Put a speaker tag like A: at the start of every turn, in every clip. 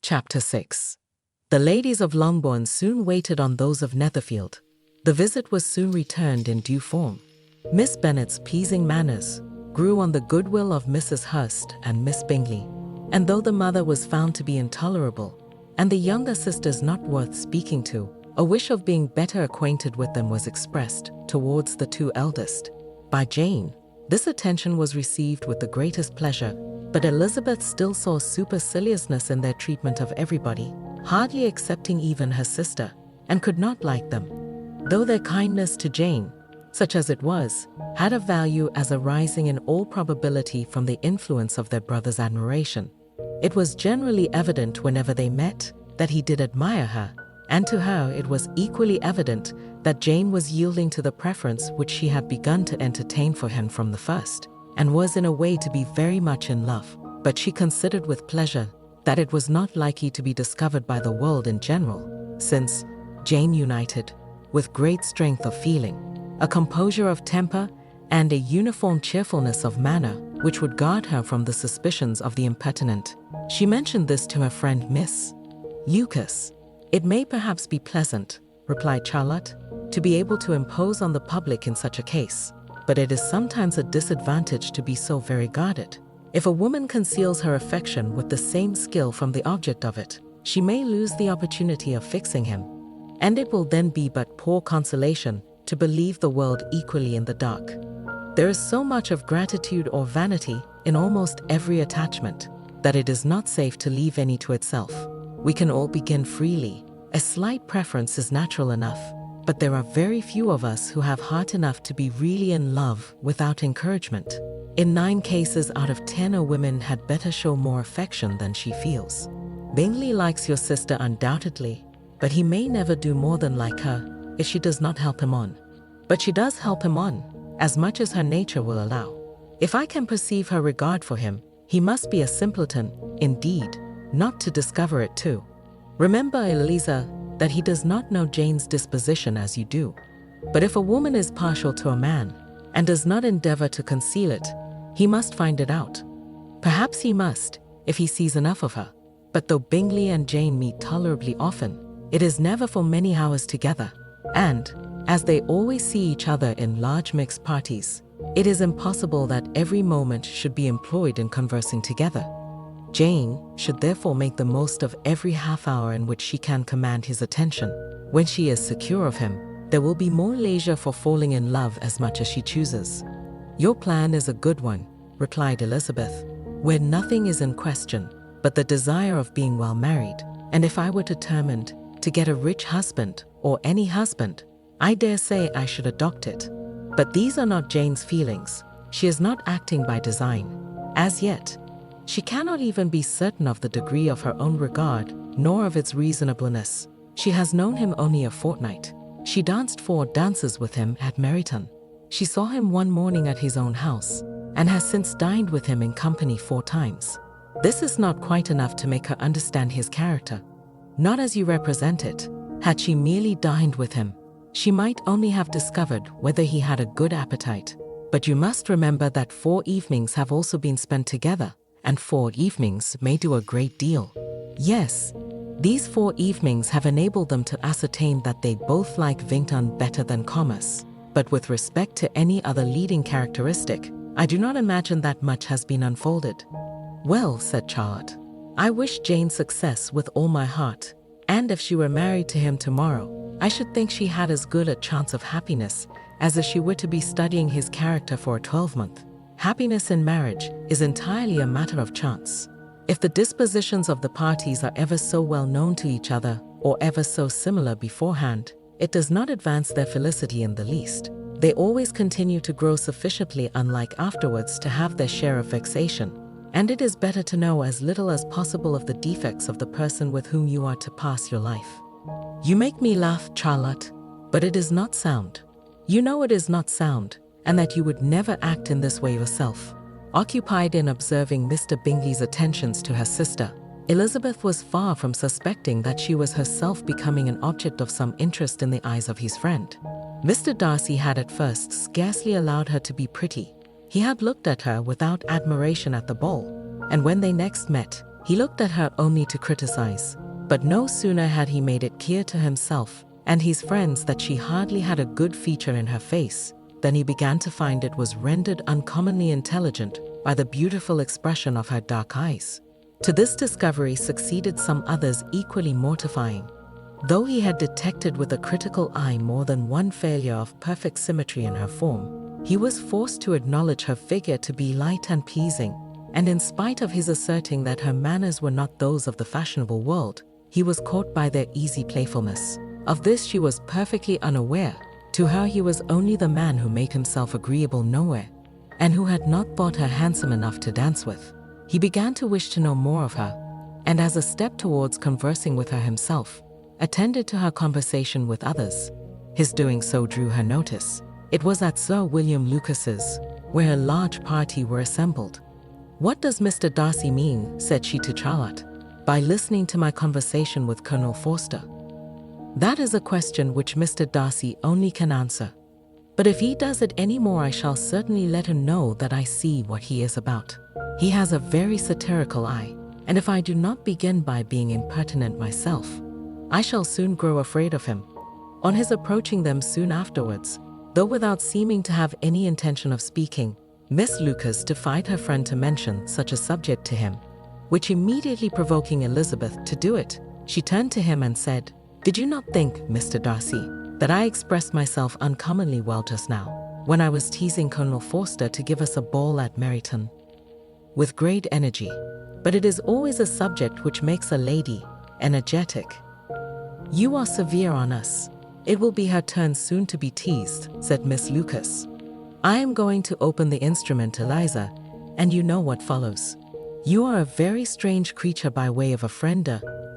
A: Chapter 6. The ladies of Longbourn soon waited on those of Netherfield. The visit was soon returned in due form. Miss Bennet's pleasing manners grew on the goodwill of Mrs. Hurst and Miss Bingley, and though the mother was found to be intolerable, and the younger sisters not worth speaking to, a wish of being better acquainted with them was expressed towards the two eldest by Jane. This attention was received with the greatest pleasure, but Elizabeth still saw superciliousness in their treatment of everybody, hardly excepting even her sister, and could not like them. Though their kindness to Jane, such as it was, had a value as arising in all probability from the influence of their brother's admiration, it was generally evident whenever they met that he did admire her, and to her it was equally evident that Jane was yielding to the preference which she had begun to entertain for him from the first, and was in a way to be very much in love. But she considered with pleasure that it was not likely to be discovered by the world in general, since Jane united, with great strength of feeling, a composure of temper, and a uniform cheerfulness of manner which would guard her from the suspicions of the impertinent. She mentioned this to her friend Miss Lucas. "It may perhaps be pleasant," replied Charlotte, "to be able to impose on the public in such a case, but it is sometimes a disadvantage to be so very guarded. If a woman conceals her affection with the same skill from the object of it, she may lose the opportunity of fixing him, and it will then be but poor consolation to believe the world equally in the dark. There is so much of gratitude or vanity in almost every attachment, that it is not safe to leave any to itself. We can all begin freely. A slight preference is natural enough, but there are very few of us who have heart enough to be really in love without encouragement. In 9 cases out of 10 a woman had better show more affection than she feels. Bingley likes your sister undoubtedly, but he may never do more than like her if she does not help him on. But she does help him on, as much as her nature will allow. If I can perceive her regard for him, he must be a simpleton, indeed, not to discover it too. Remember, Eliza, that he does not know Jane's disposition as you do. But if a woman is partial to a man, and does not endeavor to conceal it, he must find it out. Perhaps he must, if he sees enough of her. But though Bingley and Jane meet tolerably often, it is never for many hours together, and, as they always see each other in large mixed parties, it is impossible that every moment should be employed in conversing together. Jane should therefore make the most of every half hour in which she can command his attention. When she is secure of him, there will be more leisure for falling in love as much as she chooses. "Your plan is a good one," replied Elizabeth, "where nothing is in question but the desire of being well married, and if I were determined to get a rich husband, or any husband, I dare say I should adopt it. But these are not Jane's feelings. She is not acting by design. As yet, she cannot even be certain of the degree of her own regard, nor of its reasonableness. She has known him only a fortnight. She danced 4 dances with him at Meryton. She saw him one morning at his own house, and has since dined with him in company 4 times. This is not quite enough to make her understand his character. Not as you represent it. Had she merely dined with him, she might only have discovered whether he had a good appetite. But you must remember that 4 evenings have also been spent together, and 4 evenings may do a great deal. Yes, these 4 evenings have enabled them to ascertain that they both like Vington better than commerce. But with respect to any other leading characteristic, I do not imagine that much has been unfolded." "Well," said Charlotte, "I wish Jane success with all my heart, and if she were married to him tomorrow, I should think she had as good a chance of happiness as if she were to be studying his character for a 12-month. Happiness in marriage is entirely a matter of chance. If the dispositions of the parties are ever so well known to each other, or ever so similar beforehand, it does not advance their felicity in the least. They always continue to grow sufficiently unlike afterwards to have their share of vexation, and it is better to know as little as possible of the defects of the person with whom you are to pass your life." "You make me laugh, Charlotte, but it is not sound. You know it is not sound, and that you would never act in this way yourself." Occupied in observing Mr. Bingley's attentions to her sister, Elizabeth was far from suspecting that she was herself becoming an object of some interest in the eyes of his friend. Mr. Darcy had at first scarcely allowed her to be pretty. He had looked at her without admiration at the ball, and when they next met, He looked at her only to criticize. But no sooner had he made it clear to himself and his friends that she hardly had a good feature in her face, than he began to find it was rendered uncommonly intelligent by the beautiful expression of her dark eyes. To this discovery succeeded some others equally mortifying. Though he had detected with a critical eye more than one failure of perfect symmetry in her form, he was forced to acknowledge her figure to be light and pleasing, and in spite of his asserting that her manners were not those of the fashionable world, he was caught by their easy playfulness. Of this she was perfectly unaware. To her he was only the man who made himself agreeable nowhere, and who had not thought her handsome enough to dance with. He began to wish to know more of her, and as a step towards conversing with her himself, attended to her conversation with others. His doing so drew her notice. It was at Sir William Lucas's, where a large party were assembled. "What does Mr. Darcy mean," said she to Charlotte, "by listening to my conversation with Colonel Forster?" "That is a question which Mr. Darcy only can answer. But if he does it any more, I shall certainly let him know that I see what he is about. He has a very satirical eye, and if I do not begin by being impertinent myself, I shall soon grow afraid of him." On his approaching them soon afterwards, though without seeming to have any intention of speaking, Miss Lucas defied her friend to mention such a subject to him, which immediately provoking Elizabeth to do it, she turned to him and said, "Did you not think, Mr. Darcy, that I expressed myself uncommonly well just now, when I was teasing Colonel Forster to give us a ball at Meryton?" With great energy. "But it is always a subject which makes a lady energetic." "You are severe on us. It will be her turn soon to be teased," said Miss Lucas. "I am going to open the instrument, Eliza, and you know what follows. You are a very strange creature by way of a friend,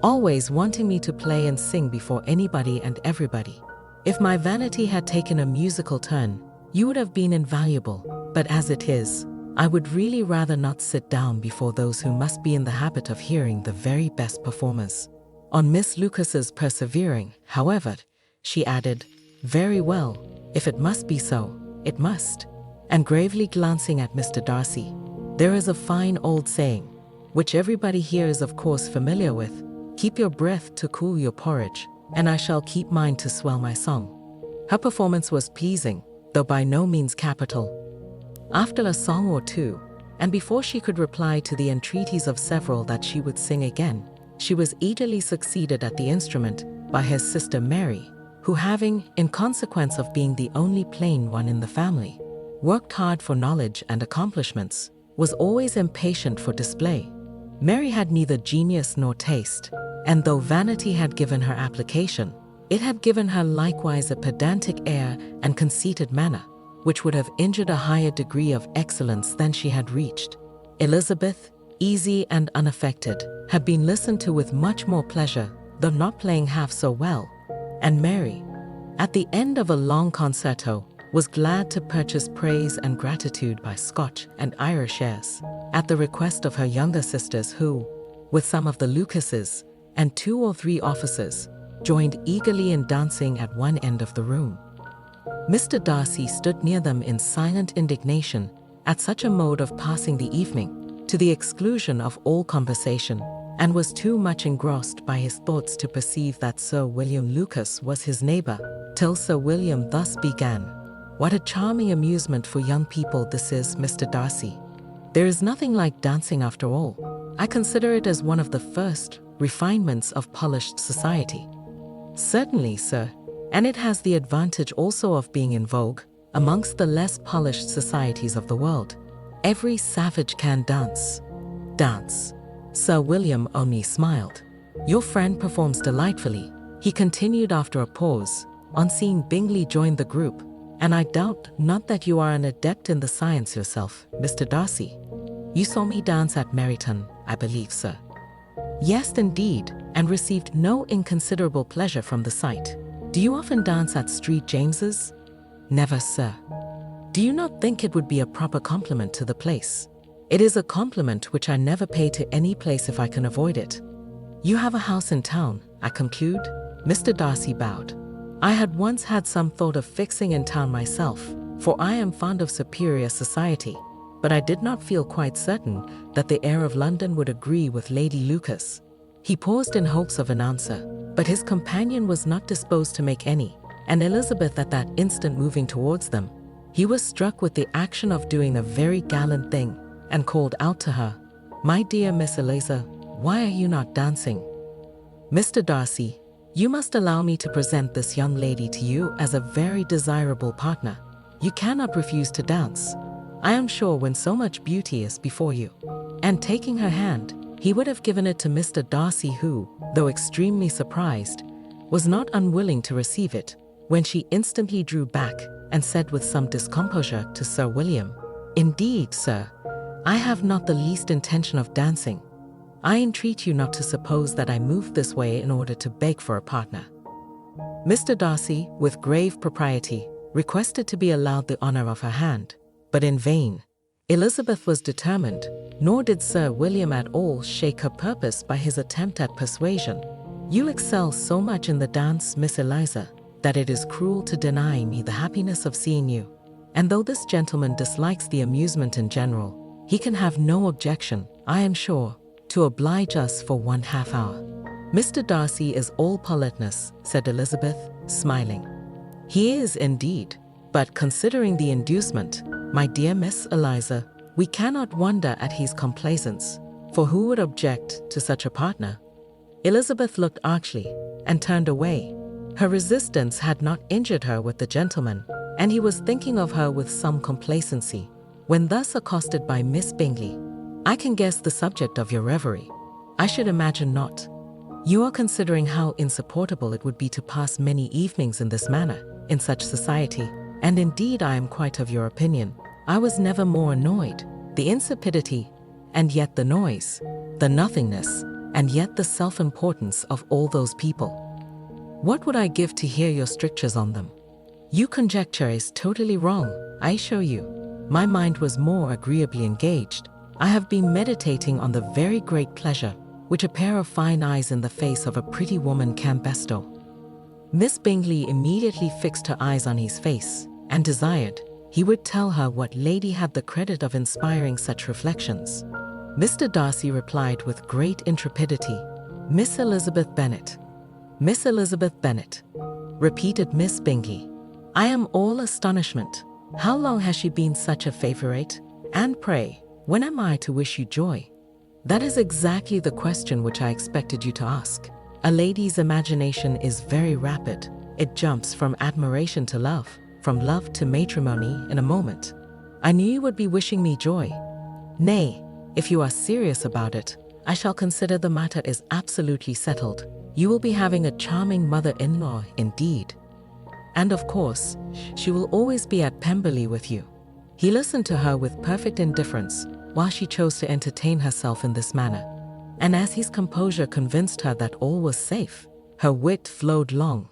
A: always wanting me to play and sing before anybody and everybody. If my vanity had taken a musical turn, you would have been invaluable, but as it is, I would really rather not sit down before those who must be in the habit of hearing the very best performers." On Miss Lucas's persevering, however, she added, "Very well, if it must be so, it must." And gravely glancing at Mr. Darcy, "There is a fine old saying, which everybody here is of course familiar with, 'Keep your breath to cool your porridge,' and I shall keep mine to swell my song." Her performance was pleasing, though by no means capital. After a song or two, and before she could reply to the entreaties of several that she would sing again, she was eagerly succeeded at the instrument by her sister Mary, who having, in consequence of being the only plain one in the family, worked hard for knowledge and accomplishments, was always impatient for display. Mary had neither genius nor taste, and though vanity had given her application, it had given her likewise a pedantic air and conceited manner, which would have injured a higher degree of excellence than she had reached. Elizabeth, easy and unaffected, had been listened to with much more pleasure, though not playing half so well, and Mary, at the end of a long concerto, was glad to purchase praise and gratitude by Scotch and Irish airs, at the request of her younger sisters who, with some of the Lucases and 2 or 3 officers, joined eagerly in dancing at one end of the room. Mr. Darcy stood near them in silent indignation at such a mode of passing the evening, to the exclusion of all conversation, and was too much engrossed by his thoughts to perceive that Sir William Lucas was his neighbor, till Sir William thus began, "What a charming amusement for young people this is, Mr. Darcy. There is nothing like dancing after all. I consider it as one of the first refinements of polished society." "Certainly, sir, and it has the advantage also of being in vogue amongst the less polished societies of the world. Every savage can dance." "Dance?" Sir William only smiled. "Your friend performs delightfully," he continued after a pause, on seeing Bingley join the group, "and I doubt not that you are an adept in the science yourself, Mr. Darcy. You saw me dance at Meryton, I believe, sir." "Yes, indeed, and received no inconsiderable pleasure from the sight. Do you often dance at St. James's?" "Never, sir." "Do you not think it would be a proper compliment to the place?" "It is a compliment which I never pay to any place if I can avoid it." "You have a house in town, I conclude?" Mr. Darcy bowed. "I had once had some thought of fixing in town myself, for I am fond of superior society, but I did not feel quite certain that the heir of London would agree with Lady Lucas. He paused in hopes of an answer, but his companion was not disposed to make any, and Elizabeth at that instant moving towards them. He was struck with the action of doing a very gallant thing, and called out to her, "My dear Miss Eliza, why are you not dancing? Mr. Darcy, you must allow me to present this young lady to you as a very desirable partner. You cannot refuse to dance. I am sure when so much beauty is before you." And taking her hand, he would have given it to Mr. Darcy who, though extremely surprised, was not unwilling to receive it, when she instantly drew back and said with some discomposure to Sir William, "Indeed, sir, I have not the least intention of dancing. I entreat you not to suppose that I moved this way in order to beg for a partner." Mr. Darcy, with grave propriety, requested to be allowed the honor of her hand, but in vain. Elizabeth was determined, nor did Sir William at all shake her purpose by his attempt at persuasion. "You excel so much in the dance, Miss Eliza, that it is cruel to deny me the happiness of seeing you. And though this gentleman dislikes the amusement in general, he can have no objection, I am sure, to oblige us for 1/2 hour." "Mr. Darcy is all politeness," said Elizabeth, smiling. "He is indeed, but considering the inducement, my dear Miss Eliza, we cannot wonder at his complaisance, for who would object to such a partner?" Elizabeth looked archly and turned away. Her resistance had not injured her with the gentleman, and he was thinking of her with some complacency, when thus accosted by Miss Bingley. "I can guess the subject of your reverie." "I should imagine not. You are considering how insupportable it would be to pass many evenings in this manner, in such society, and indeed I am quite of your opinion. I was never more annoyed. The insipidity, and yet the noise, the nothingness, and yet the self-importance of all those people. What would I give to hear your strictures on them? You conjecture is totally wrong, I assure you. My mind was more agreeably engaged. I have been meditating on the very great pleasure which a pair of fine eyes in the face of a pretty woman can bestow." Miss Bingley immediately fixed her eyes on his face, and desired he would tell her what lady had the credit of inspiring such reflections. Mr. Darcy replied with great intrepidity, "Miss Elizabeth Bennet." "Miss Elizabeth Bennet," repeated Miss Bingley. "I am all astonishment. How long has she been such a favorite? And pray, when am I to wish you joy?" "That is exactly the question which I expected you to ask. A lady's imagination is very rapid. It jumps from admiration to love, from love to matrimony in a moment. I knew you would be wishing me joy. Nay, if you are serious about it, I shall consider the matter is absolutely settled. You will be having a charming mother-in-law indeed. And of course, she will always be at Pemberley with you." He listened to her with perfect indifference, while she chose to entertain herself in this manner. And as his composure convinced her that all was safe, her wit flowed long,